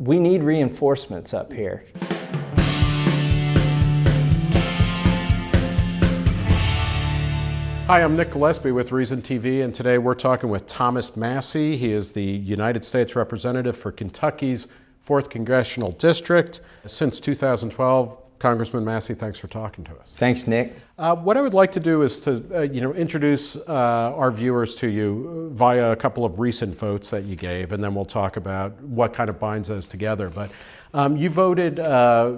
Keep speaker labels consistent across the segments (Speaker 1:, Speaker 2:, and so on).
Speaker 1: we need reinforcements up here.
Speaker 2: Hi, I'm Nick Gillespie with ReasonTV, and today we're talking with Thomas Massie. He is the United States Representative for Kentucky's 4th Congressional District. Since 2012, Congressman Massie, thanks for talking to us.
Speaker 1: Thanks, Nick.
Speaker 2: What I would like to do is to introduce our viewers to you via a couple of recent votes that you gave, and then we'll talk about what kind of binds us together. But you voted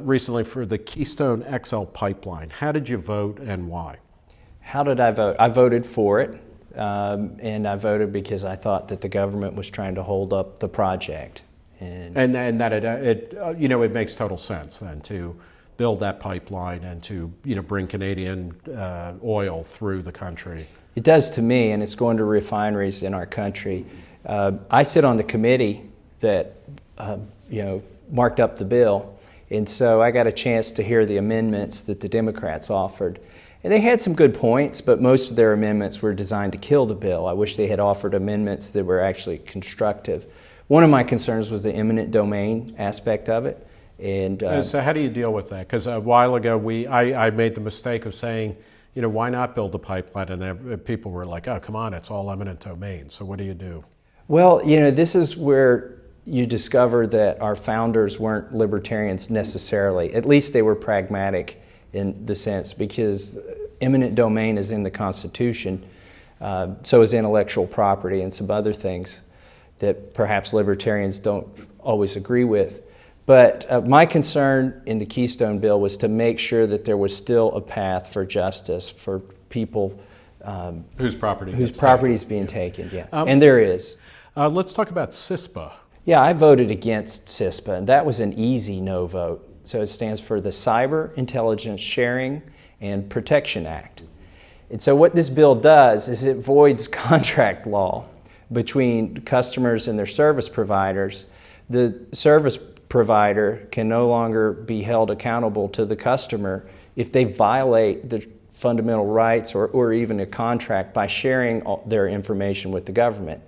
Speaker 2: recently for the Keystone XL pipeline. How did you vote and why?
Speaker 1: How did I vote? I voted for it, and I voted because I thought that the government was trying to hold up the project.
Speaker 2: And that it makes total sense then to build that pipeline and to bring Canadian oil through the country.
Speaker 1: It does to me, and it's going to refineries in our country. I sit on the committee that marked up the bill, and so I got a chance to hear the amendments that the Democrats offered. And they had some good points, but most of their amendments were designed to kill the bill. I wish they had offered amendments that were actually constructive. One of my concerns was the eminent domain aspect of it. And
Speaker 2: so how do you deal with that? Because a while ago, I made the mistake of saying, why not build a pipeline? And people were like, oh, come on, it's all eminent domain. So what do you do?
Speaker 1: Well, this is where you discover that our founders weren't libertarians necessarily. At least they were pragmatic in the sense, because eminent domain is in the Constitution, so is intellectual property and some other things that perhaps libertarians don't always agree with. But my concern in the Keystone bill was to make sure that there was still a path for justice for people
Speaker 2: whose property
Speaker 1: is being taken. Yeah, and there is.
Speaker 2: Let's talk about SISBA.
Speaker 1: Yeah, I voted against SISBA, and that was an easy no vote. So it stands for the Cyber Intelligence Sharing and Protection Act. And so what this bill does is it voids contract law between customers and their service providers. The service provider can no longer be held accountable to the customer if they violate the fundamental rights or even a contract by sharing their information with the government.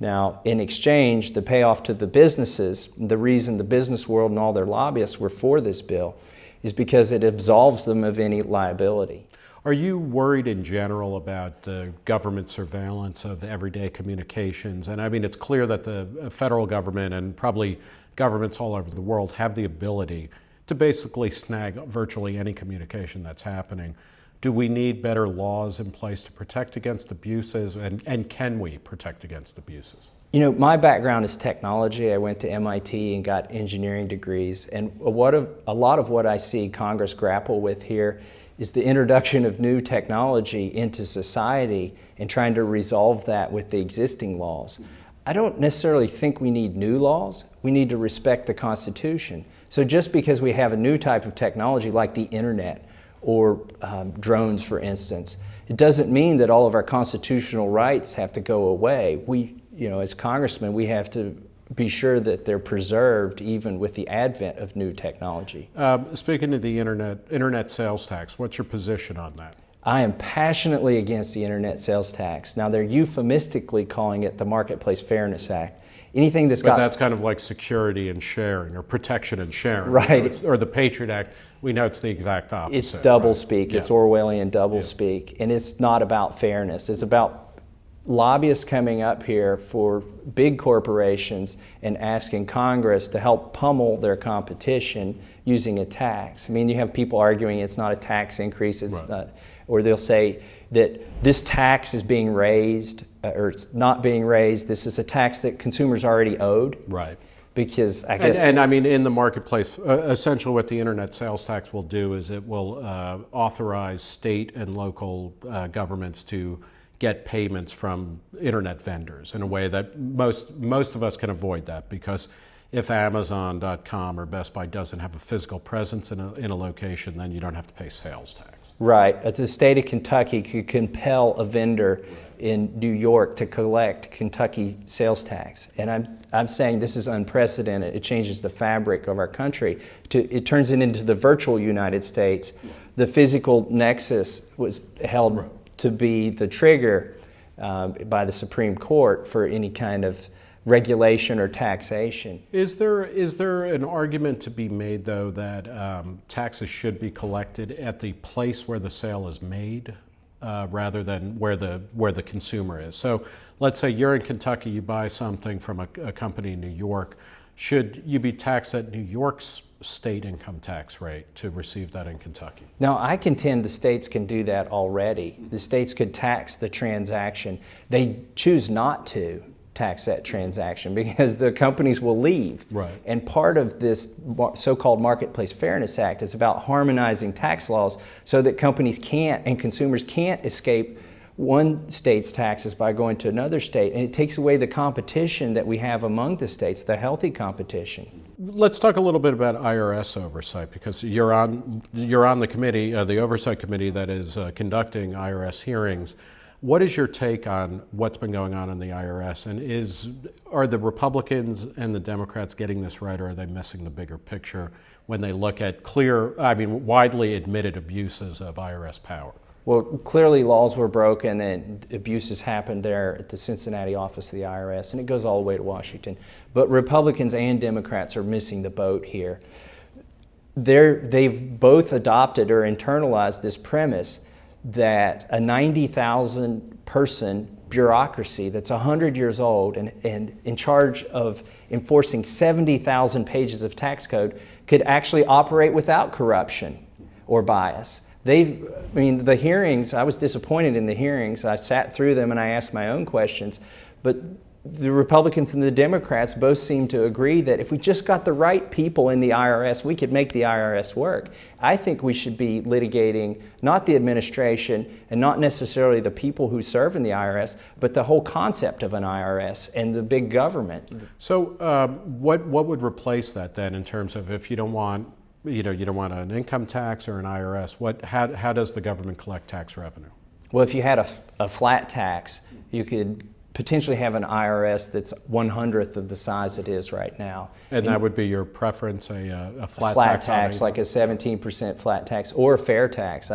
Speaker 1: Now, in exchange, the payoff to the businesses, the reason the business world and all their lobbyists were for this bill is because it absolves them of any liability.
Speaker 2: Are you worried in general about the government surveillance of everyday communications? And I mean, it's clear that the federal government and probably governments all over the world have the ability to basically snag virtually any communication that's happening. Do we need better laws in place to protect against abuses, and can we protect against abuses?
Speaker 1: My background is technology. I went to MIT and got engineering degrees, and a lot of what I see Congress grapple with here is the introduction of new technology into society and trying to resolve that with the existing laws. I don't necessarily think we need new laws. We need to respect the Constitution. So just because we have a new type of technology like the internet, or drones, for instance, it doesn't mean that all of our constitutional rights have to go away. We, as congressmen, we have to be sure that they're preserved even with the advent of new technology.
Speaker 2: Speaking of the internet sales tax, what's your position on that?
Speaker 1: I am passionately against the internet sales tax. Now, they're euphemistically calling it the Marketplace Fairness Act. Anything that's
Speaker 2: But that's kind of like security and sharing, or protection and sharing.
Speaker 1: Right.
Speaker 2: Or the Patriot Act, we know it's the exact opposite.
Speaker 1: It's doublespeak,
Speaker 2: right?
Speaker 1: It's Orwellian doublespeak, and it's not about fairness. It's about lobbyists coming up here for big corporations and asking Congress to help pummel their competition using a tax. I mean, you have people arguing it's not a tax increase, it's not, or they'll say that this tax is being raised, or it's not being raised. This is a tax that consumers already owed.
Speaker 2: Right.
Speaker 1: Because I guess...
Speaker 2: And I mean, in the marketplace, essentially what the internet sales tax will do is it will authorize state and local governments to get payments from internet vendors in a way that most of us can avoid that, because if Amazon.com or Best Buy doesn't have a physical presence in a location, then you don't have to pay sales tax.
Speaker 1: Right. The state of Kentucky could compel a vendor in New York to collect Kentucky sales tax. And I'm saying this is unprecedented. It changes the fabric of our country. It turns it into the virtual United States. The physical nexus was held to be the trigger by the Supreme Court for any kind of regulation or taxation.
Speaker 2: Is there an argument to be made, though, that taxes should be collected at the place where the sale is made rather than where the consumer is? So let's say you're in Kentucky, you buy something from a company in New York. Should you be taxed at New York's state income tax rate to receive that in Kentucky?
Speaker 1: Now, I contend the states can do that already. The states could tax the transaction. They choose not to tax that transaction because the companies will leave.
Speaker 2: Right.
Speaker 1: And part of this so-called Marketplace Fairness Act is about harmonizing tax laws so that companies can't and consumers can't escape one state's taxes by going to another state. And it takes away the competition that we have among the states, the healthy competition.
Speaker 2: Let's talk a little bit about IRS oversight, because you're on the committee, the oversight committee that is conducting IRS hearings. What is your take on what's been going on in the IRS, and are the Republicans and the Democrats getting this right, or are they missing the bigger picture when they look at widely admitted abuses of IRS power?
Speaker 1: Well, clearly laws were broken and abuses happened there at the Cincinnati office of the IRS, and it goes all the way to Washington. But Republicans and Democrats are missing the boat here. They've both adopted or internalized this premise that a 90,000 person bureaucracy that's 100 years old and in charge of enforcing 70,000 pages of tax code could actually operate without corruption or bias. The hearings, I was disappointed in the hearings. I sat through them and I asked my own questions, but the Republicans and the Democrats both seem to agree that if we just got the right people in the IRS, we could make the IRS work. I think we should be litigating not the administration and not necessarily the people who serve in the IRS, but the whole concept of an IRS and the big government.
Speaker 2: So what would replace that then, in terms of, if you don't want an income tax or an IRS, how does the government collect tax revenue?
Speaker 1: Well, if you had a flat tax, you could potentially have an IRS that's 1/100th of the size it is right now.
Speaker 2: And that would be your preference, a flat
Speaker 1: tax, like a 17% flat tax, or a fair tax.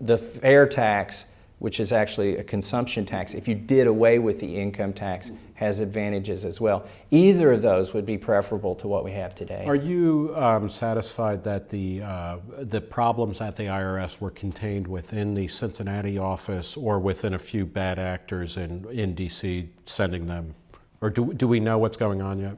Speaker 1: The fair tax, which is actually a consumption tax, if you did away with the income tax, has advantages as well. Either of those would be preferable to what we have today.
Speaker 2: Are you satisfied that the problems at the IRS were contained within the Cincinnati office, or within a few bad actors in D.C. sending them? Or do we know what's going on yet?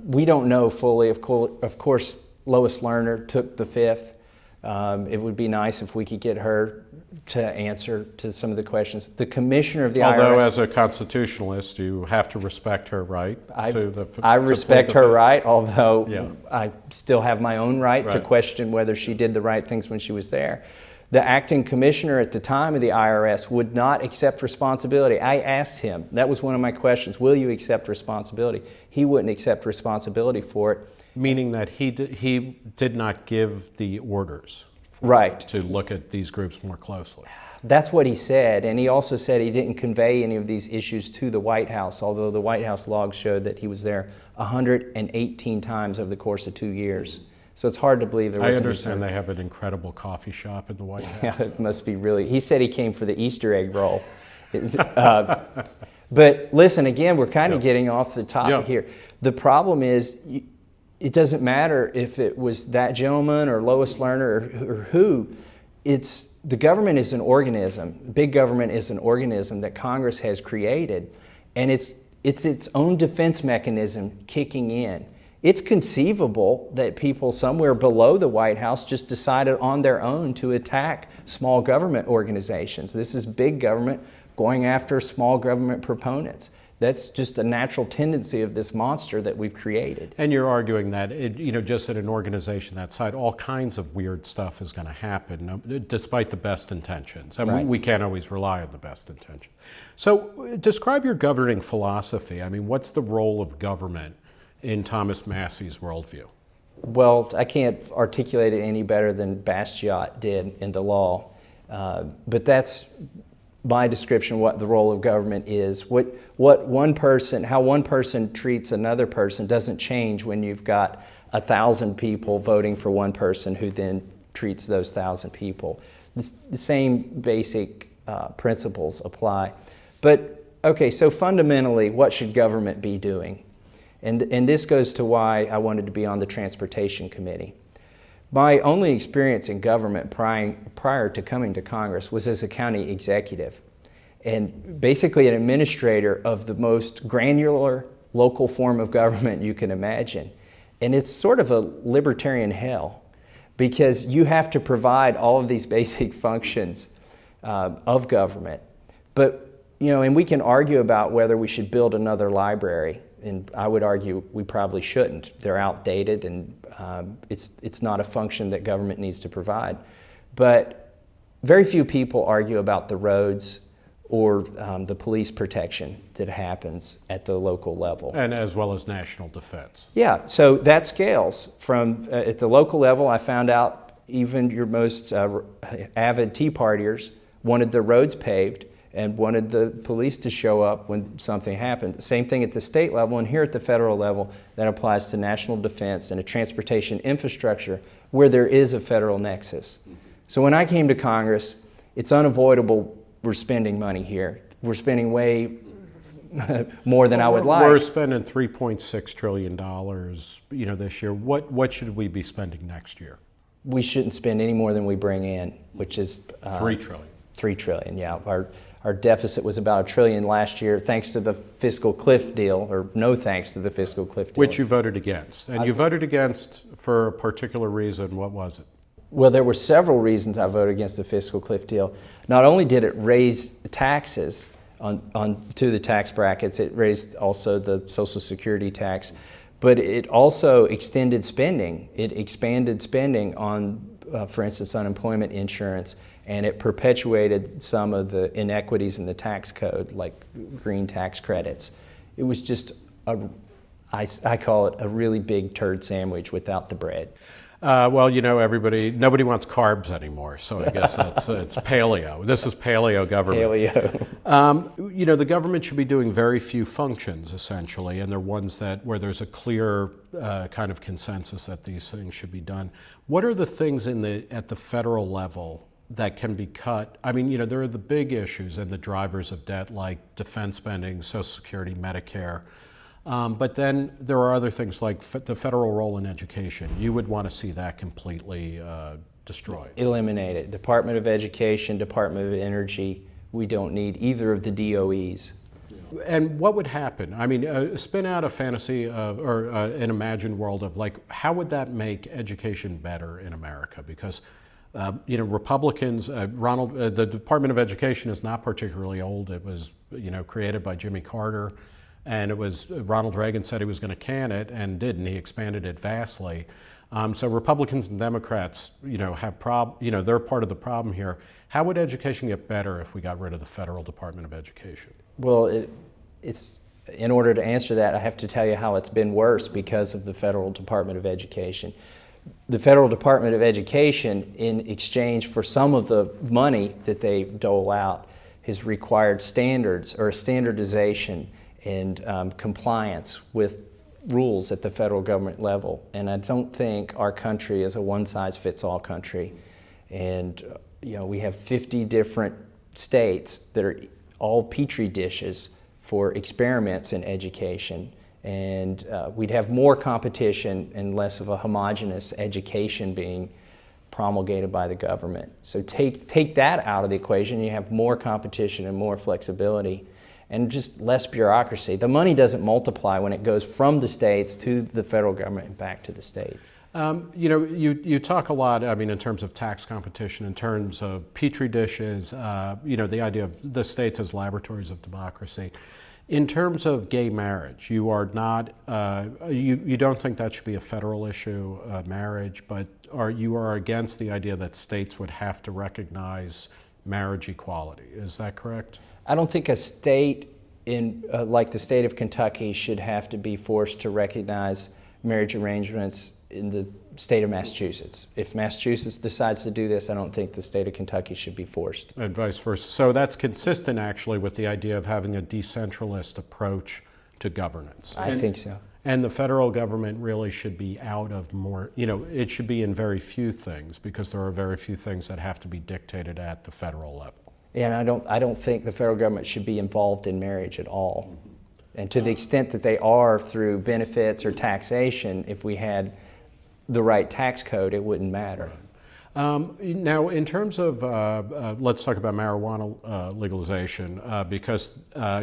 Speaker 1: We don't know fully. Of course, Lois Lerner took the fifth. It would be nice if we could get her to answer to some of the questions. The commissioner of the IRS...
Speaker 2: Although as a constitutionalist, you have to respect her right.
Speaker 1: I respect her right, although I still have my own right to question whether she did the right things when she was there. The acting commissioner at the time of the IRS would not accept responsibility. I asked him, that was one of my questions, will you accept responsibility? He wouldn't accept responsibility for it.
Speaker 2: Meaning that he did not give the orders to look at these groups more closely.
Speaker 1: That's what he said, and he also said he didn't convey any of these issues to the White House, although the White House logs showed that he was there 118 times over the course of 2 years. So it's hard to believe there was...
Speaker 2: I understand they have an incredible coffee shop in the White House.
Speaker 1: Yeah, it must be really... He said he came for the Easter egg roll. But listen, again, we're kind of getting off the topic here. The problem is... It doesn't matter if it was that gentleman or Lois Lerner or who. The government is an organism. Big government is an organism that Congress has created, and it's its own defense mechanism kicking in. It's conceivable that people somewhere below the White House just decided on their own to attack small government organizations. This is big government going after small government proponents. That's just a natural tendency of this monster that we've created.
Speaker 2: And you're arguing that, just at an organization that size, all kinds of weird stuff is going to happen, despite the best intentions. And we can't always rely on the best intentions. So describe your governing philosophy. I mean, what's the role of government in Thomas Massie's worldview?
Speaker 1: Well, I can't articulate it any better than Bastiat did in the law. But that's my description of what the role of government is. How one person treats another person doesn't change when you've got 1,000 people voting for one person who then treats those 1,000 people. The same basic principles apply. But Okay, so fundamentally, what should government be doing? And this goes to why I wanted to be on the Transportation Committee. My only experience in government prior to coming to Congress was as a county executive, and basically an administrator of the most granular local form of government you can imagine. And it's sort of a libertarian hell, because you have to provide all of these basic functions of government. But, and we can argue about whether we should build another library, and I would argue we probably shouldn't. They're outdated, and it's not a function that government needs to provide. But very few people argue about the roads or the police protection that happens at the local level.
Speaker 2: And as well as national defense.
Speaker 1: Yeah, so that scales from, at the local level, I found out even your most avid Tea Partiers wanted the roads paved and wanted the police to show up when something happened. Same thing at the state level, and here at the federal level, that applies to national defense and a transportation infrastructure where there is a federal nexus. So when I came to Congress, it's unavoidable we're spending money here. We're spending way more than I would like.
Speaker 2: We're spending $3.6 trillion, this year. What should we be spending next year?
Speaker 1: We shouldn't spend any more than we bring in, which is
Speaker 2: $3 trillion.
Speaker 1: $3 trillion, yeah. Our deficit was about $1 trillion last year, thanks to the Fiscal Cliff deal, or no thanks to the Fiscal Cliff deal.
Speaker 2: Which you voted against. And you voted against for a particular reason. What was it?
Speaker 1: Well, there were several reasons I voted against the Fiscal Cliff deal. Not only did it raise taxes to the tax brackets, it raised also the Social Security tax, but it also extended spending. It expanded spending on, for instance, unemployment insurance, and it perpetuated some of the inequities in the tax code, like green tax credits. It was just, I call it a really big turd sandwich without the bread.
Speaker 2: Well, nobody wants carbs anymore, so I guess it's paleo. This is paleo government.
Speaker 1: Paleo.
Speaker 2: The government should be doing very few functions, essentially, and they're ones where there's a clear kind of consensus that these things should be done. What are the things at the federal level that can be cut? I mean, there are the big issues and the drivers of debt, like defense spending, Social Security, Medicare. But then there are other things like the federal role in education. You would want to see that completely destroyed.
Speaker 1: Eliminate it. Department of Education, Department of Energy, we don't need either of the DOEs.
Speaker 2: And what would happen? I mean, spin out a fantasy or an imagined world of how would that make education better in America? Because Republicans, the Department of Education is not particularly old. It was, created by Jimmy Carter. And it was, Ronald Reagan said he was going to can it and didn't. He expanded it vastly. So Republicans and Democrats, have they're part of the problem here. How would education get better if we got rid of the Federal Department of Education?
Speaker 1: Well, it's in order to answer that, I have to tell you how it's been worse because of the Federal Department of Education. The Federal Department of Education, in exchange for some of the money that they dole out, has required standards or standardization and compliance with rules at the federal government level. And I don't think our country is a one-size-fits-all country. And we have 50 different states that are all petri dishes for experiments in education. And we'd have more competition and less of a homogeneous education being promulgated by the government. So take that out of the equation, you have more competition and more flexibility, and just less bureaucracy. The money doesn't multiply when it goes from the states to the federal government and back to the states.
Speaker 2: You talk a lot, in terms of tax competition, in terms of petri dishes, the idea of the states as laboratories of democracy. In terms of gay marriage, you are not, you don't think that should be a federal issue, marriage, but you are against the idea that states would have to recognize marriage equality. Is that correct?
Speaker 1: I don't think a state like the state of Kentucky should have to be forced to recognize marriage arrangements in the state of Massachusetts. If Massachusetts decides to do this, I don't think the state of Kentucky should be forced.
Speaker 2: And vice versa. So that's consistent actually with the idea of having a decentralist approach to governance.
Speaker 1: I think so.
Speaker 2: And the federal government really should be out of more, it should be in very few things because there are very few things that have to be dictated at the federal level.
Speaker 1: And I don't think the federal government should be involved in marriage at all. And to the extent that they are through benefits or taxation, if we had the right tax code, it wouldn't matter.
Speaker 2: Now, in terms of, let's talk about marijuana legalization, because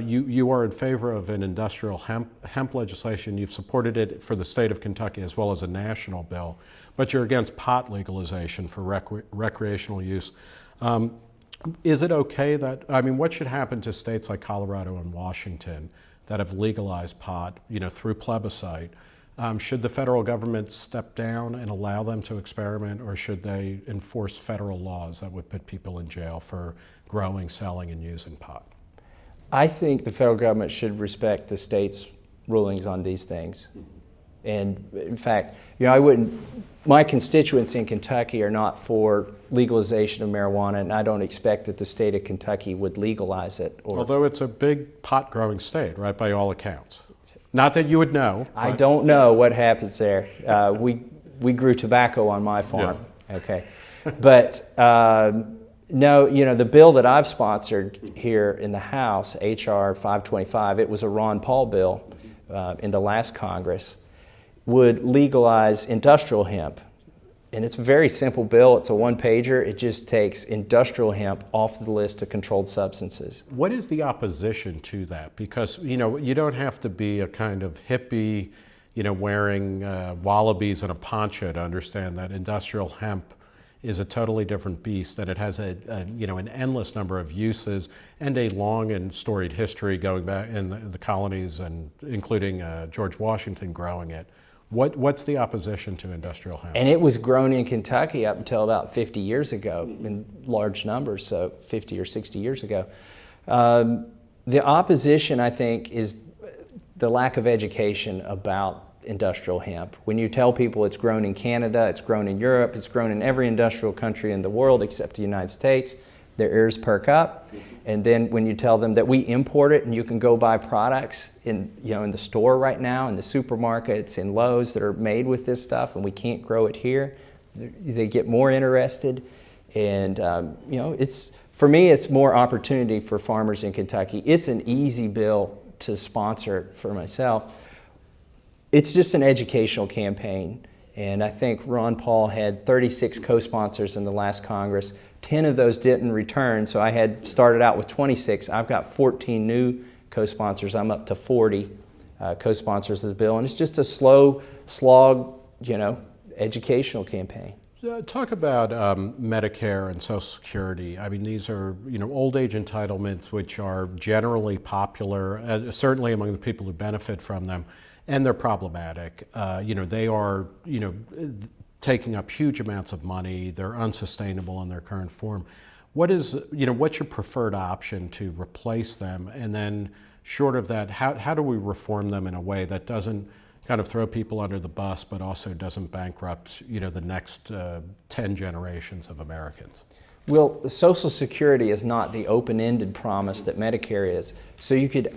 Speaker 2: you are in favor of an industrial hemp legislation. You've supported it for the state of Kentucky as well as a national bill, but you're against pot legalization for recreational use. Is it okay that, I mean, what should happen to states like Colorado and Washington that have legalized pot, through plebiscite? Should the federal government step down and allow them to experiment, or should they enforce federal laws that would put people in jail for growing, selling, and using pot?
Speaker 1: I think the federal government should respect the state's rulings on these things. And in fact, my constituents in Kentucky are not for legalization of marijuana, and I don't expect that the state of Kentucky would legalize it.
Speaker 2: Although it's a big pot growing state, right, by all accounts. Not that you would know.
Speaker 1: I don't know what happens there. We grew tobacco on my farm. Yeah. Okay. But no, the bill that I've sponsored here in the House, H.R. 525, it was a Ron Paul bill in the last Congress, would legalize industrial hemp. And it's a very simple bill. It's a one-pager. It just takes industrial hemp off the list of controlled substances.
Speaker 2: What is the opposition to that? Because, you don't have to be a kind of hippie, wearing wallabies and a poncho to understand that industrial hemp is a totally different beast, that it has an endless number of uses and a long and storied history going back in the colonies, and including George Washington growing it. What's the opposition to industrial hemp?
Speaker 1: And it was grown in Kentucky up until about 50 years ago in large numbers, so 50 or 60 years ago. The opposition, I think, is the lack of education about industrial hemp. When you tell people it's grown in Canada, it's grown in Europe, it's grown in every industrial country in the world except the United States, their ears perk up. And then when you tell them that we import it and you can go buy products in the store right now, in the supermarkets, in Lowe's that are made with this stuff, and we can't grow it here, they get more interested. And for me, it's more opportunity for farmers in Kentucky. It's an easy bill to sponsor for myself. It's just an educational campaign. And I think Ron Paul had 36 co-sponsors in the last Congress. 10 of those didn't return, so I had started out with 26. I've got 14 new co-sponsors. I'm up to 40 co-sponsors of the bill, and it's just a slow slog, educational campaign.
Speaker 2: Talk about Medicare and Social Security. I mean, these are old age entitlements, which are generally popular, certainly among the people who benefit from them, and they're problematic. They are taking up huge amounts of money. They're unsustainable in their current form. What's your preferred option to replace them? And then, short of that, how do we reform them in a way that doesn't kind of throw people under the bus, but also doesn't bankrupt the next 10 generations of Americans?
Speaker 1: Well, Social Security is not the open-ended promise that Medicare is. So you could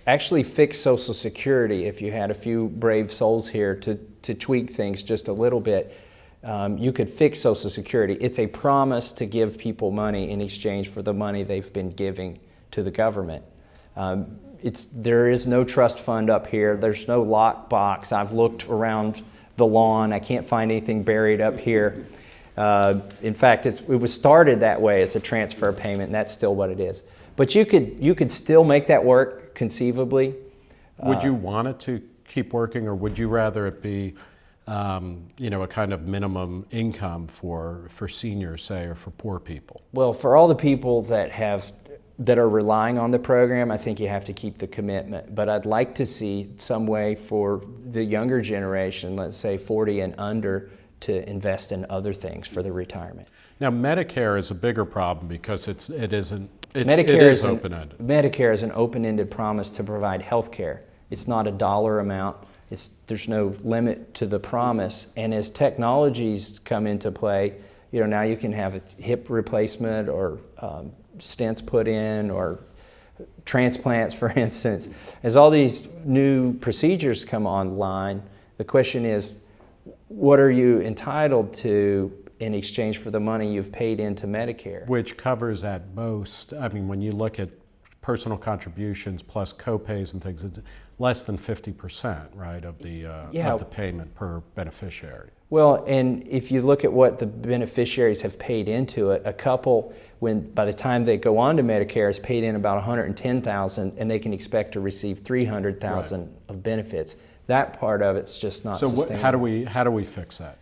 Speaker 1: actually fix Social Security if you had a few brave souls here to tweak things just a little bit. You could fix Social Security. It's a promise to give people money in exchange for the money they've been giving to the government. There is no trust fund up here. There's no lock box. I've looked around the lawn. I can't find anything buried up here. In fact, it was started that way as a transfer payment, and that's still what it is. But you could still make that work conceivably.
Speaker 2: Would you want it to keep working, or would you rather it be a kind of minimum income for seniors, say, or for poor people?
Speaker 1: Well, for all the people that are relying on the program, I think you have to keep the commitment. But I'd like to see some way for the younger generation, let's say 40 and under, to invest in other things for their retirement.
Speaker 2: Now, Medicare is a bigger problem because it is open-ended.
Speaker 1: Medicare is an open-ended promise to provide health care. It's not a dollar amount. There's no limit to the promise. And as technologies come into play, now you can have a hip replacement or stents put in, or transplants, for instance. As all these new procedures come online, the question is, what are you entitled to in exchange for the money you've paid into Medicare.
Speaker 2: Which covers at most, I mean, when you look at personal contributions plus co-pays and things, it's less than 50%, right, of the payment per beneficiary.
Speaker 1: Well, and if you look at what the beneficiaries have paid into it, a couple, by the time they go on to Medicare, has paid in about $110,000, and they can expect to receive $300,000 of benefits. That part of it's just not sustainable.
Speaker 2: So how do we fix that?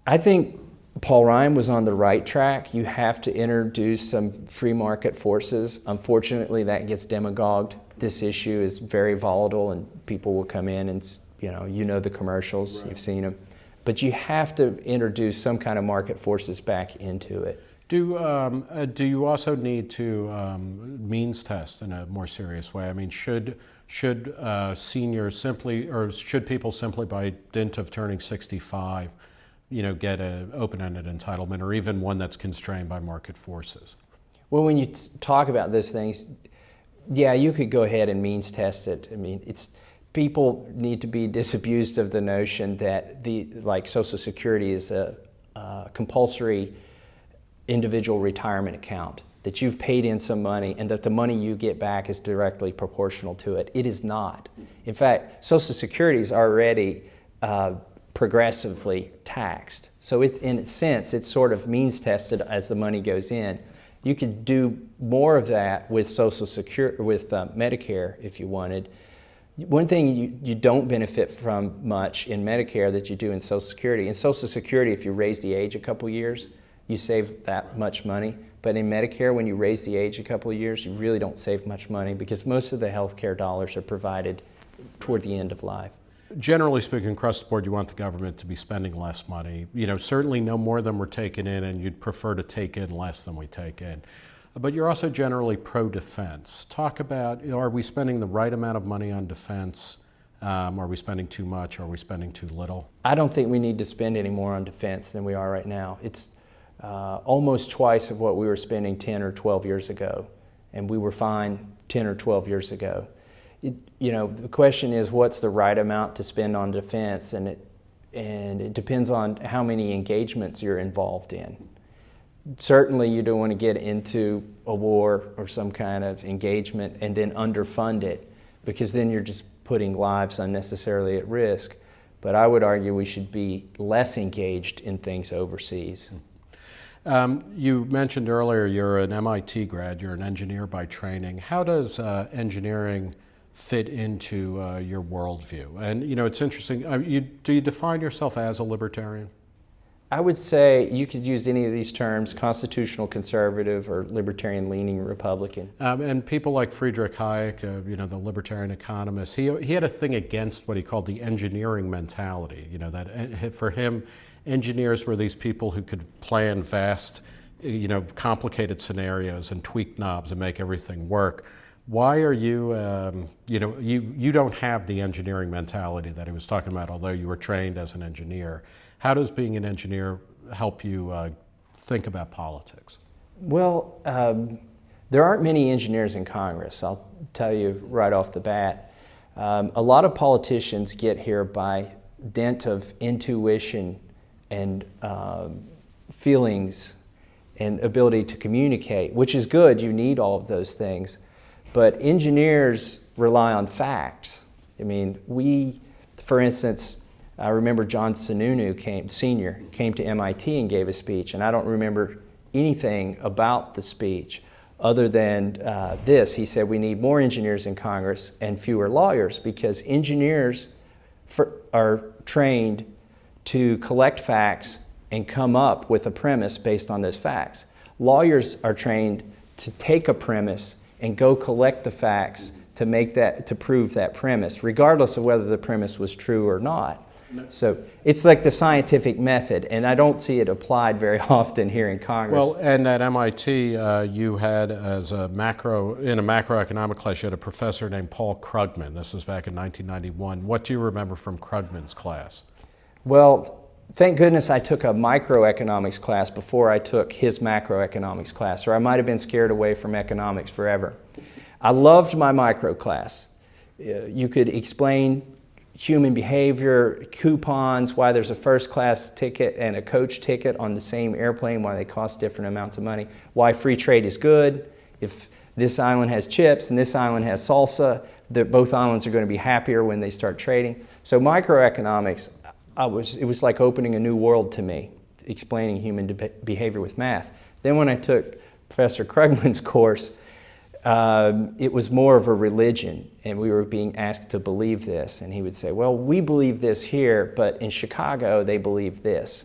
Speaker 1: I think Paul Ryan was on the right track. You have to introduce some free market forces. Unfortunately, that gets demagogued. This issue is very volatile, and people will come in and, you know the commercials, right. You've seen them. But you have to introduce some kind of market forces back into it.
Speaker 2: Do you also need to means test in a more serious way? I mean, should seniors simply, or should people simply by dint of turning 65, get an open-ended entitlement, or even one that's constrained by market forces?
Speaker 1: Well, when you talk about those things, yeah, you could go ahead and means test it. I mean, people need to be disabused of the notion that like Social Security is a compulsory individual retirement account, that you've paid in some money and that the money you get back is directly proportional to it. It is not. In fact, Social Security is already progressively taxed. So in a sense, it's sort of means tested as the money goes in. You could do more of that with Social Security, with Medicare if you wanted. One thing you don't benefit from much in Medicare that you do in Social Security. In Social Security, if you raise the age a couple years, you save that much money. But in Medicare, when you raise the age a couple of years, you really don't save much money because most of the healthcare dollars are provided toward the end of life.
Speaker 2: Generally speaking, across the board, you want the government to be spending less money. Certainly no more than we're taking in, and you'd prefer to take in less than we take in. But you're also generally pro-defense. Talk about, are we spending the right amount of money on defense? Are we spending too much? Are we spending too little?
Speaker 1: I don't think we need to spend any more on defense than we are right now. It's almost twice of what we were spending 10 or 12 years ago, and we were fine 10 or 12 years ago. The question is, what's the right amount to spend on defense, and it depends on how many engagements you're involved in. Certainly you don't want to get into a war or some kind of engagement and then underfund it, because then you're just putting lives unnecessarily at risk. But I would argue we should be less engaged in things overseas.
Speaker 2: You mentioned earlier you're an MIT grad, you're an engineer by training. How does engineering fit into your worldview? And it's interesting, do you define yourself as a libertarian?
Speaker 1: I would say you could use any of these terms: constitutional conservative or libertarian-leaning Republican.
Speaker 2: And people like Friedrich Hayek, the libertarian economist, he had a thing against what he called the engineering mentality. That for him, engineers were these people who could plan vast, complicated scenarios and tweak knobs and make everything work. Why are you, you don't have the engineering mentality that he was talking about, although you were trained as an engineer. How does being an engineer help you think about politics?
Speaker 1: Well, there aren't many engineers in Congress, I'll tell you right off the bat. A lot of politicians get here by dint of intuition and feelings and ability to communicate, which is good. You need all of those things. But engineers rely on facts. I mean, for instance, I remember John Sununu Sr. came to MIT and gave a speech, and I don't remember anything about the speech other than this. He said we need more engineers in Congress and fewer lawyers, because engineers are trained to collect facts and come up with a premise based on those facts. Lawyers are trained to take a premise and go collect the facts to prove that premise, regardless of whether the premise was true or not. So it's like the scientific method, and I don't see it applied very often here in Congress.
Speaker 2: Well, and at MIT, you had, in a macroeconomic class, you had a professor named Paul Krugman. This was back in 1991. What do you remember from Krugman's class?
Speaker 1: Well, thank goodness I took a microeconomics class before I took his macroeconomics class, or I might have been scared away from economics forever. I loved my micro class. You could explain human behavior, coupons, why there's a first class ticket and a coach ticket on the same airplane, why they cost different amounts of money, why free trade is good. If this island has chips and this island has salsa, both islands are going to be happier when they start trading. So microeconomics, it was like opening a new world to me, explaining human behavior with math. Then when I took Professor Krugman's course, it was more of a religion, and we were being asked to believe this. And he would say, well, we believe this here, but in Chicago they believe this.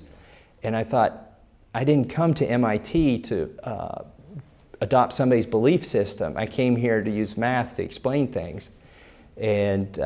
Speaker 1: And I thought, I didn't come to MIT to adopt somebody's belief system. I came here to use math to explain things. And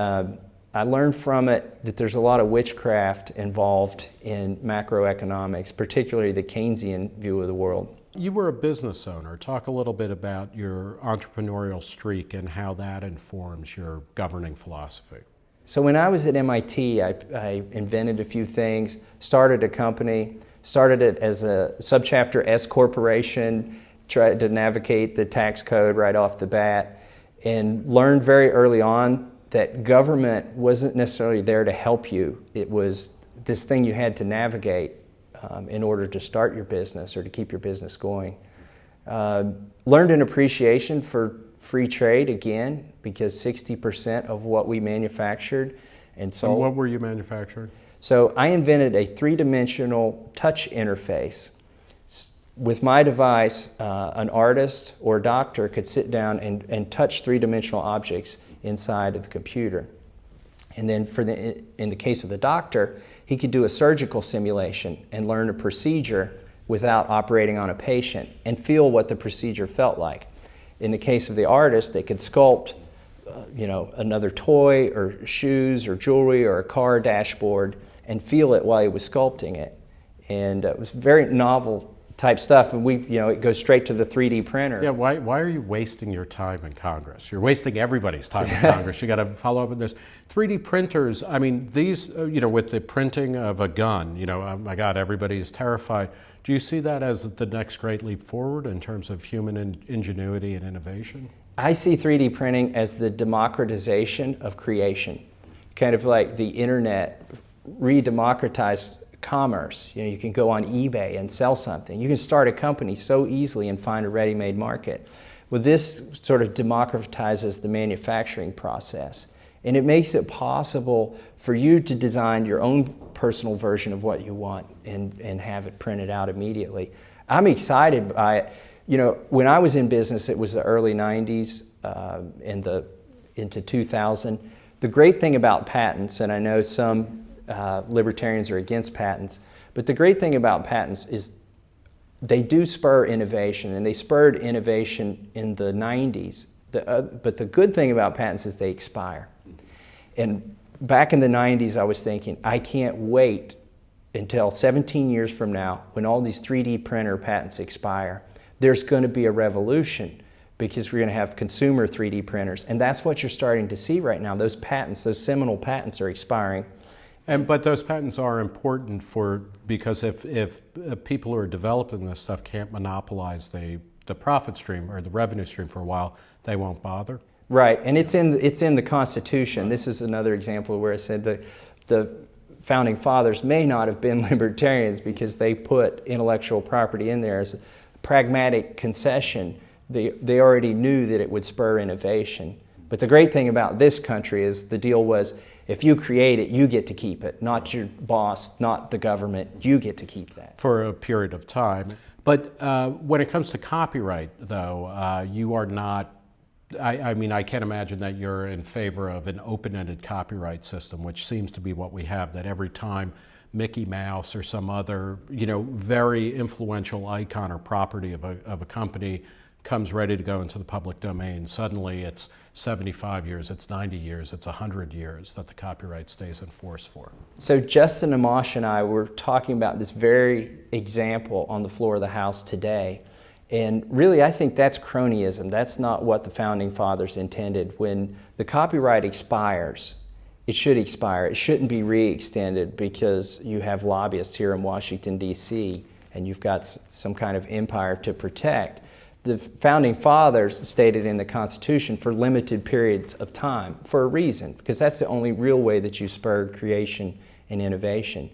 Speaker 1: I learned from it that there's a lot of witchcraft involved in macroeconomics, particularly the Keynesian view of the world.
Speaker 2: You were a business owner. Talk a little bit about your entrepreneurial streak and how that informs your governing philosophy.
Speaker 1: So when I was at MIT, I invented a few things, started a company, started it as a subchapter S corporation, tried to navigate the tax code right off the bat, and learned very early on that government wasn't necessarily there to help you. It was this thing you had to navigate in order to start your business or to keep your business going. Learned an appreciation for free trade again, because 60% of what we manufactured and sold.
Speaker 2: And what were you manufacturing?
Speaker 1: So I invented a three-dimensional touch interface. With my device, an artist or a doctor could sit down and touch three-dimensional objects inside of the computer. And then in the case of the doctor, he could do a surgical simulation and learn a procedure without operating on a patient and feel what the procedure felt like. In the case of the artist, they could sculpt another toy or shoes or jewelry or a car dashboard and feel it while he was sculpting it. And it was very novel type stuff, and it goes straight to the 3D printer.
Speaker 2: Yeah, why are you wasting your time in Congress? You're wasting everybody's time in Congress. You got to follow up with this. 3D printers, I mean, these, with the printing of a gun, oh my God, everybody is terrified. Do you see that as the next great leap forward in terms of human ingenuity and innovation?
Speaker 1: I see 3D printing as the democratization of creation, kind of like the internet re-democratized commerce. You can go on eBay and sell something. You can start a company so easily and find a ready-made market. Well, this sort of democratizes the manufacturing process, and it makes it possible for you to design your own personal version of what you want and have it printed out immediately. I'm excited by it. When I was in business, it was the early 90s into 2000. The great thing about patents, and I know some libertarians are against patents, but the great thing about patents is they do spur innovation, and they spurred innovation in the 90s. But the good thing about patents is they expire. And back in the 90s, I was thinking, I can't wait until 17 years from now when all these 3D printer patents expire. There's going to be a revolution because we're going to have consumer 3D printers. And that's what you're starting to see right now. Those patents, those seminal patents are expiring.
Speaker 2: But those patents are important because if people who are developing this stuff can't monopolize the profit stream or the revenue stream for a while, they won't bother.
Speaker 1: Right, and it's in the Constitution. This is another example where I said the founding fathers may not have been libertarians because they put intellectual property in there as a pragmatic concession. They already knew that it would spur innovation. But the great thing about this country is the deal was, if you create it, you get to keep it, not your boss, not the government. You get to keep that.
Speaker 2: For a period of time. But when it comes to copyright, though, you are not, I can't imagine that you're in favor of an open-ended copyright system, which seems to be what we have, that every time Mickey Mouse or some other, very influential icon or property of a company comes ready to go into the public domain, suddenly it's 75 years, it's 90 years, it's 100 years that the copyright stays in force for.
Speaker 1: So Justin Amash and I were talking about this very example on the floor of the House today. And really, I think that's cronyism. That's not what the Founding Fathers intended. When the copyright expires, it should expire. It shouldn't be re-extended because you have lobbyists here in Washington, D.C., and you've got some kind of empire to protect. The founding fathers stated in the Constitution for limited periods of time for a reason, because that's the only real way that you spur creation and innovation.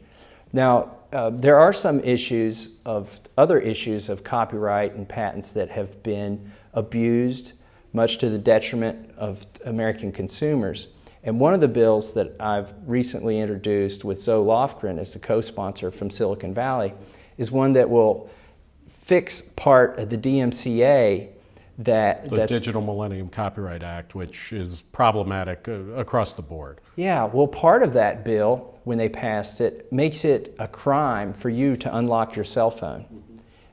Speaker 1: Now, there are some other issues of copyright and patents that have been abused, much to the detriment of American consumers. And one of the bills that I've recently introduced with Zoe Lofgren as a co-sponsor from Silicon Valley is one that will fix part of the DMCA the
Speaker 2: Digital Millennium Copyright Act, which is problematic across the board.
Speaker 1: Yeah, well, part of that bill, when they passed it, makes it a crime for you to unlock your cell phone.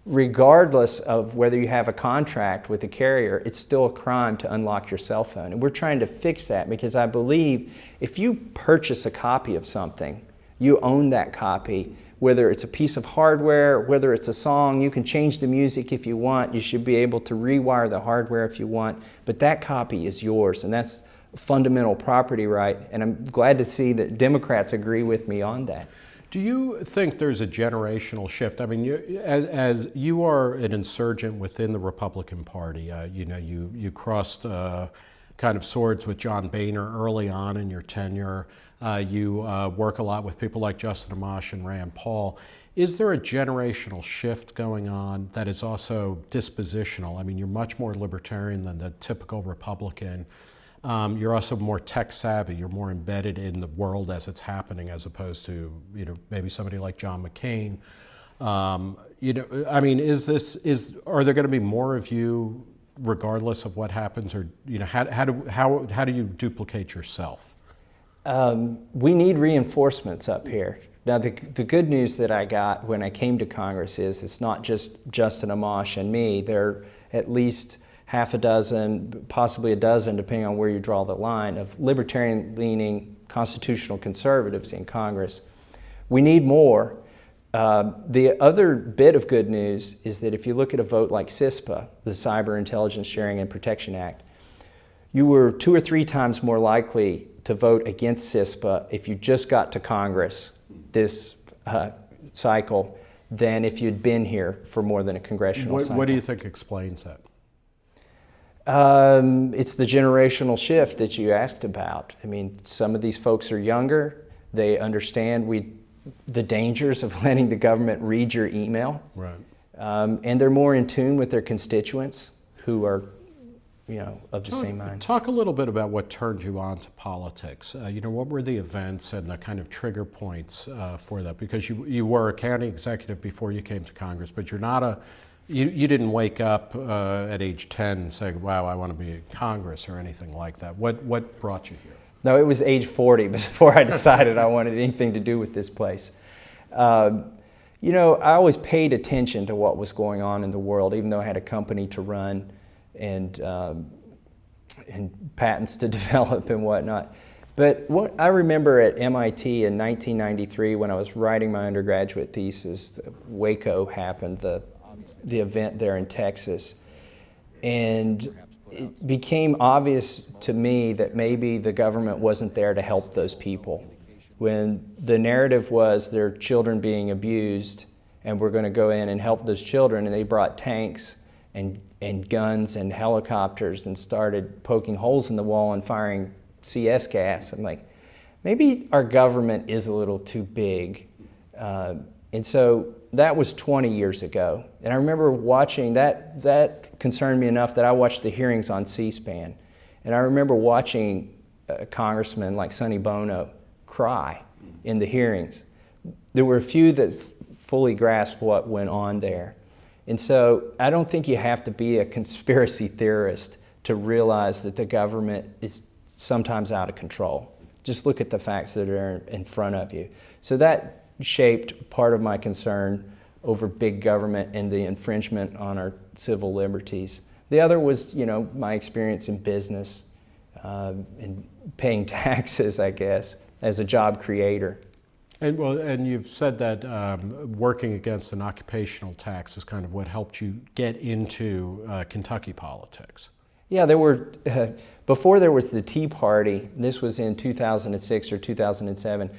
Speaker 1: Regardless of whether you have a contract with the carrier, it's still a crime to unlock your cell phone. And we're trying to fix that, because I believe if you purchase a copy of something, you own that copy. Whether it's a piece of hardware, whether it's a song, you can change the music if you want. You should be able to rewire the hardware if you want, but that copy is yours, and that's a fundamental property right, and I'm glad to see that Democrats agree with me on that.
Speaker 2: Do you think there's a generational shift? I mean, as you are an insurgent within the Republican Party, you crossed kind of swords with John Boehner early on in your tenure. You work a lot with people like Justin Amash and Rand Paul. Is there a generational shift going on that is also dispositional? I mean, you're much more libertarian than the typical Republican. You're also more tech savvy. You're more embedded in the world as it's happening, as opposed to maybe somebody like John McCain. I mean, are there going to be more of you regardless of what happens, or how do you duplicate yourself?
Speaker 1: We need reinforcements up here. Now, the good news that I got when I came to Congress is it's not just Justin Amash and me. There are at least half a dozen, possibly a dozen, depending on where you draw the line, of libertarian-leaning constitutional conservatives in Congress. We need more. The other bit of good news is that if you look at a vote like SISBA, the Cyber Intelligence Sharing and Protection Act, you were 2 or 3 times more likely to vote against SISBA if you just got to Congress this cycle than if you'd been here for more than a congressional cycle.
Speaker 2: What do you think explains that?
Speaker 1: It's the generational shift that you asked about. I mean, some of these folks are younger. They understand the dangers of letting the government read your email.
Speaker 2: Right.
Speaker 1: And they're more in tune with their constituents who are of the same mind.
Speaker 2: Talk a little bit about what turned you on to politics. What were the events and the kind of trigger points for that? Because you were a county executive before you came to Congress, but you're not you didn't wake up at age 10 and say, wow, I want to be in Congress or anything like that. What brought you here?
Speaker 1: No, it was age 40 before I decided I wanted anything to do with this place. I always paid attention to what was going on in the world, even though I had a company to run and patents to develop and whatnot. But what I remember at MIT in 1993 when I was writing my undergraduate thesis, Waco happened, the event there in Texas. And it became obvious to me that maybe the government wasn't there to help those people. When the narrative was their children being abused and we're going to go in and help those children, and they brought tanks and guns and helicopters and started poking holes in the wall and firing CS gas. I'm like, maybe our government is a little too big. And so that was 20 years ago. And I remember watching that concerned me enough that I watched the hearings on C-SPAN. And I remember watching a congressman like Sonny Bono cry in the hearings. There were a few that fully grasped what went on there. And so I don't think you have to be a conspiracy theorist to realize that the government is sometimes out of control. Just look at the facts that are in front of you. So that shaped part of my concern over big government and the infringement on our civil liberties. The other was, my experience in business and paying taxes, I guess, as a job creator.
Speaker 2: And you've said that working against an occupational tax is kind of what helped you get into Kentucky politics.
Speaker 1: Yeah, there were, before there was the Tea Party, this was in 2006 or 2007,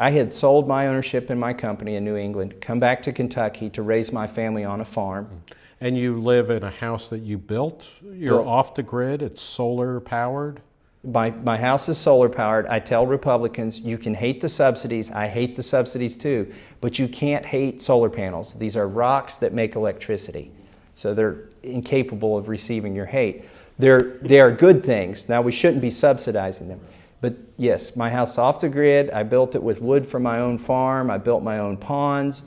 Speaker 1: I had sold my ownership in my company in New England, come back to Kentucky to raise my family on a farm.
Speaker 2: And you live in a house that you built? You're off the grid? It's solar powered?
Speaker 1: My house is solar powered. I tell Republicans, you can hate the subsidies. I hate the subsidies too, but you can't hate solar panels. These are rocks that make electricity. So they're incapable of receiving your hate. They are good things. Now, we shouldn't be subsidizing them. But yes, my house is off the grid. I built it with wood from my own farm. I built my own ponds.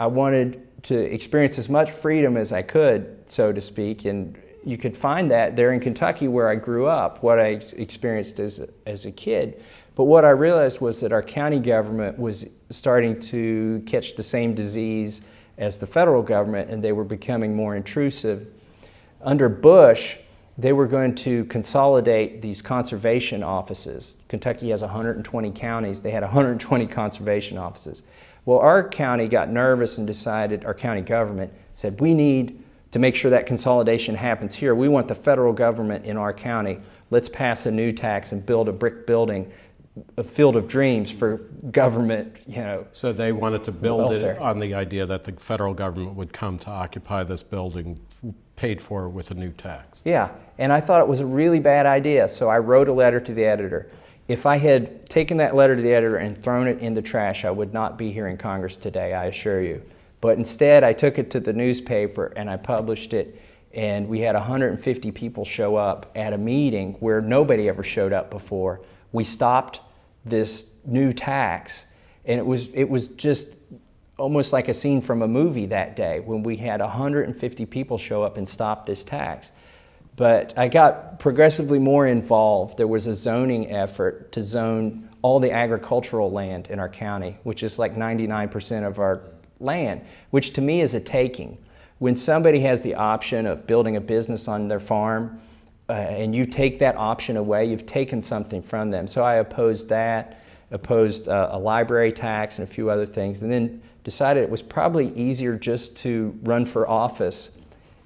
Speaker 1: I wanted to experience as much freedom as I could, so to speak. And you could find that there in Kentucky where I grew up, what I experienced as a kid. But what I realized was that our county government was starting to catch the same disease as the federal government, and they were becoming more intrusive. Under Bush, they were going to consolidate these conservation offices. Kentucky has 120 counties. They had 120 conservation offices. Well, our county got nervous and decided, our county government said, we need to make sure that consolidation happens here. We want the federal government in our county. Let's pass a new tax and build a brick building, a field of dreams for government,
Speaker 2: So they wanted to build
Speaker 1: welfare.
Speaker 2: it on the idea that the federal government would come to occupy this building paid for with a new tax.
Speaker 1: Yeah, and I thought it was a really bad idea, so I wrote a letter to the editor. If I had taken that letter to the editor and thrown it in the trash, I would not be here in Congress today, I assure you. But instead, I took it to the newspaper and I published it, and we had 150 people show up at a meeting where nobody ever showed up before. We stopped this new tax, and it was just almost like a scene from a movie that day when we had 150 people show up and stop this tax. But I got progressively more involved. There was a zoning effort to zone all the agricultural land in our county, which is like 99% of our land, which to me is a taking. When somebody has the option of building a business on their farm, and you take that option away, you've taken something from them. So I opposed that, opposed a library tax and a few other things, and then decided it was probably easier just to run for office.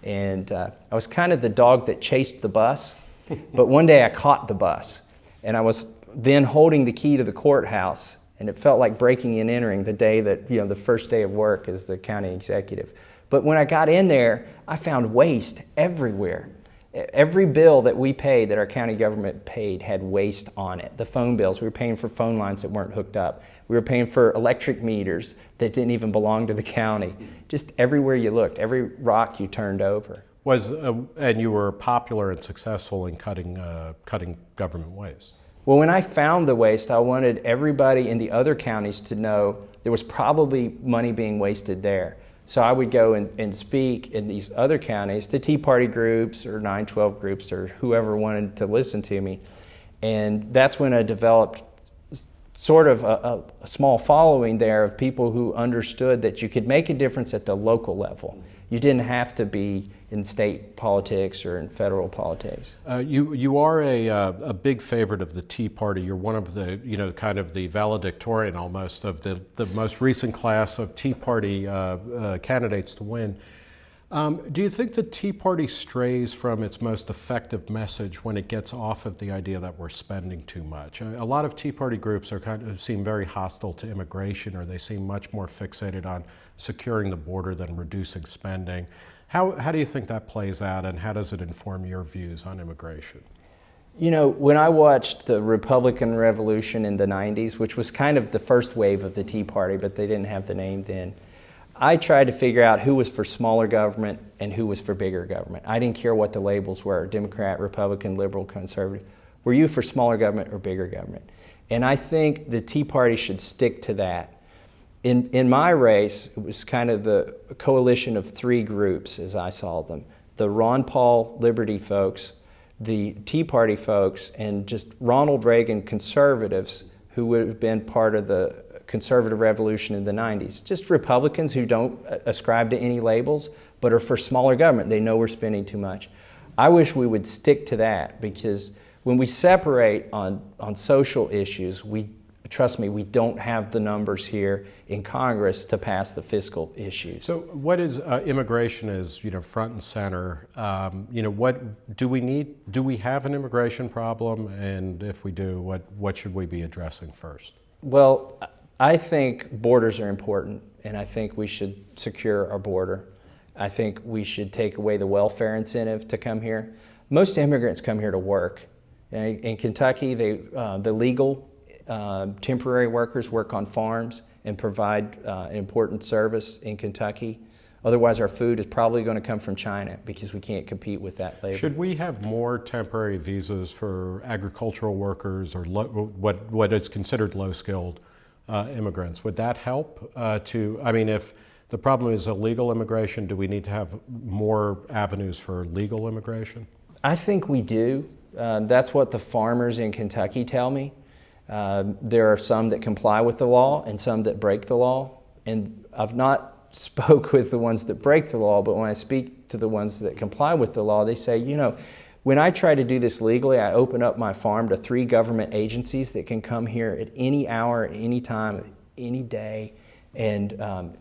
Speaker 1: And I was kind of the dog that chased the bus, but one day I caught the bus, and I was then holding the key to the courthouse, and it felt like breaking and entering the day that, the first day of work as the county executive. But when I got in there, I found waste everywhere. Every bill that we paid, that our county government paid, had waste on it. The phone bills, we were paying for phone lines that weren't hooked up. We were paying for electric meters that didn't even belong to the county. Just everywhere you looked, every rock you turned over.
Speaker 2: And you were popular and successful in cutting government waste.
Speaker 1: Well, when I found the waste, I wanted everybody in the other counties to know there was probably money being wasted there. So I would go and speak in these other counties to Tea Party groups or 912 groups or whoever wanted to listen to me. And that's when I developed sort of a small following there of people who understood that you could make a difference at the local level. You didn't have to be in state politics or in federal politics.
Speaker 2: You are a big favorite of the Tea Party. You're one of the, kind of the valedictorian almost of the most recent class of Tea Party candidates to win. Do you think the Tea Party strays from its most effective message when it gets off of the idea that we're spending too much? A lot of Tea Party groups seem very hostile to immigration, or they seem much more fixated on securing the border than reducing spending. How do you think that plays out, and how does it inform your views on immigration?
Speaker 1: When I watched the Republican Revolution in the 90s, which was kind of the first wave of the Tea Party, but they didn't have the name then, I tried to figure out who was for smaller government and who was for bigger government. I didn't care what the labels were, Democrat, Republican, liberal, conservative. Were you for smaller government or bigger government? And I think the Tea Party should stick to that. In my race, it was kind of the coalition of three groups as I saw them. The Ron Paul Liberty folks, the Tea Party folks, and just Ronald Reagan conservatives who would have been part of the conservative revolution in the 90s. Just Republicans who don't ascribe to any labels, but are for smaller government. They know we're spending too much. I wish we would stick to that, because when we separate on social issues, trust me, we don't have the numbers here in Congress to pass the fiscal issues.
Speaker 2: So what is immigration is, front and center. What do we need? Do we have an immigration problem? And if we do, what should we be addressing first?
Speaker 1: Well, I think borders are important, and I think we should secure our border. I think we should take away the welfare incentive to come here. Most immigrants come here to work. In Kentucky, the legal temporary workers work on farms and provide an important service in Kentucky. Otherwise, our food is probably going to come from China because we can't compete with that labor.
Speaker 2: Should we have more temporary visas for agricultural workers or what is considered low-skilled immigrants? Would that help if the problem is illegal immigration, do we need to have more avenues for legal immigration?
Speaker 1: I think we do. That's what the farmers in Kentucky tell me. There are some that comply with the law and some that break the law. And I've not spoke with the ones that break the law, but when I speak to the ones that comply with the law, they say, you know, when I try to do this legally, I open up my farm to 3 government agencies that can come here at any hour, at any time, any day, and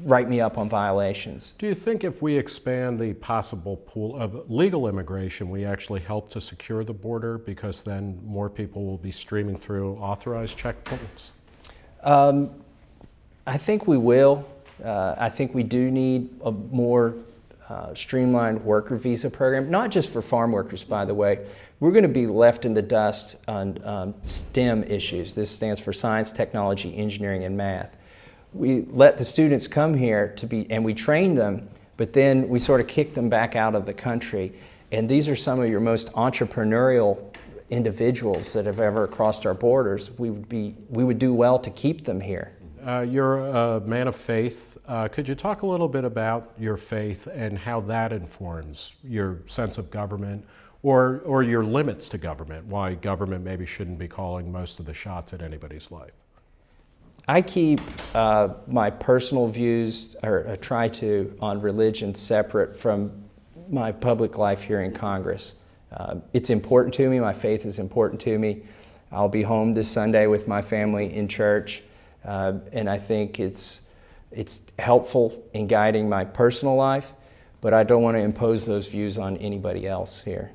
Speaker 1: write me up on violations.
Speaker 2: Do you think if we expand the possible pool of legal immigration, we actually help to secure the border because then more people will be streaming through authorized checkpoints?
Speaker 1: I think we will. I think we do need a more streamlined worker visa program, not just for farm workers, by the way. We're going to be left in the dust on STEM issues. This stands for science, technology, engineering, and math. We let the students come here and we train them, but then we sort of kick them back out of the country. And these are some of your most entrepreneurial individuals that have ever crossed our borders. We would do well to keep them here.
Speaker 2: You're a man of faith. Could you talk a little bit about your faith and how that informs your sense of government or your limits to government, why government maybe shouldn't be calling most of the shots at anybody's life?
Speaker 1: I keep my personal views, or try to, on religion separate from my public life here in Congress. It's important to me. My faith is important to me. I'll be home this Sunday with my family in church. And I think it's helpful in guiding my personal life, but I don't want to impose those views on anybody else here.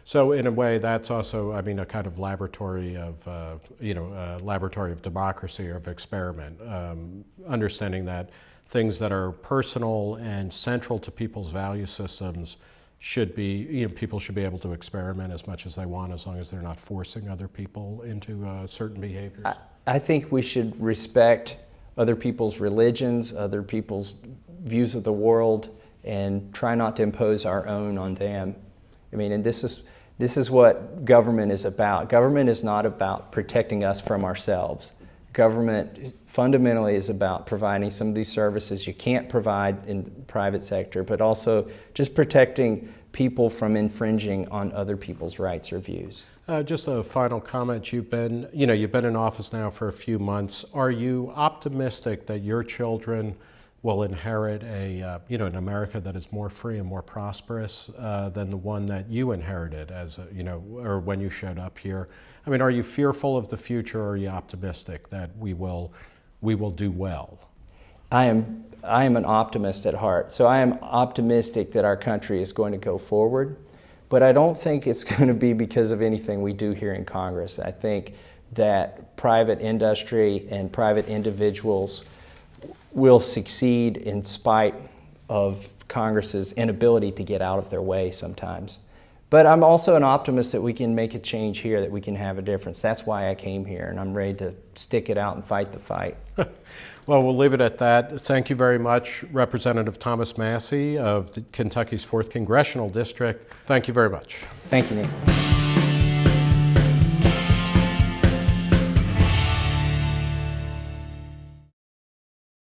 Speaker 2: So in a way, that's also, a kind of laboratory of, laboratory of democracy or of experiment, understanding that things that are personal and central to people's value systems should be, people should be able to experiment as much as they want, as long as they're not forcing other people into certain behaviors.
Speaker 1: I think we should respect other people's religions, other people's views of the world, and try not to impose our own on them. And this is what government is about. Government is not about protecting us from ourselves. Government fundamentally is about providing some of these services you can't provide in the private sector, but also just protecting people from infringing on other people's rights or views.
Speaker 2: Just a final comment. You've been in office now for a few months. Are you optimistic that your children will inherit an America that is more free and more prosperous than the one that you inherited or when you showed up here? Are you fearful of the future, or are you optimistic that we will do well?
Speaker 1: I am an optimist at heart, so I am optimistic that our country is going to go forward, but I don't think it's going to be because of anything we do here in Congress. I think that private industry and private individuals will succeed in spite of Congress's inability to get out of their way sometimes. But I'm also an optimist that we can make a change here, that we can have a difference. That's why I came here, and I'm ready to stick it out and fight the fight.
Speaker 2: Well, we'll leave it at that. Thank you very much, Representative Thomas Massie of Kentucky's 4th Congressional District. Thank you very much.
Speaker 1: Thank you, Nick.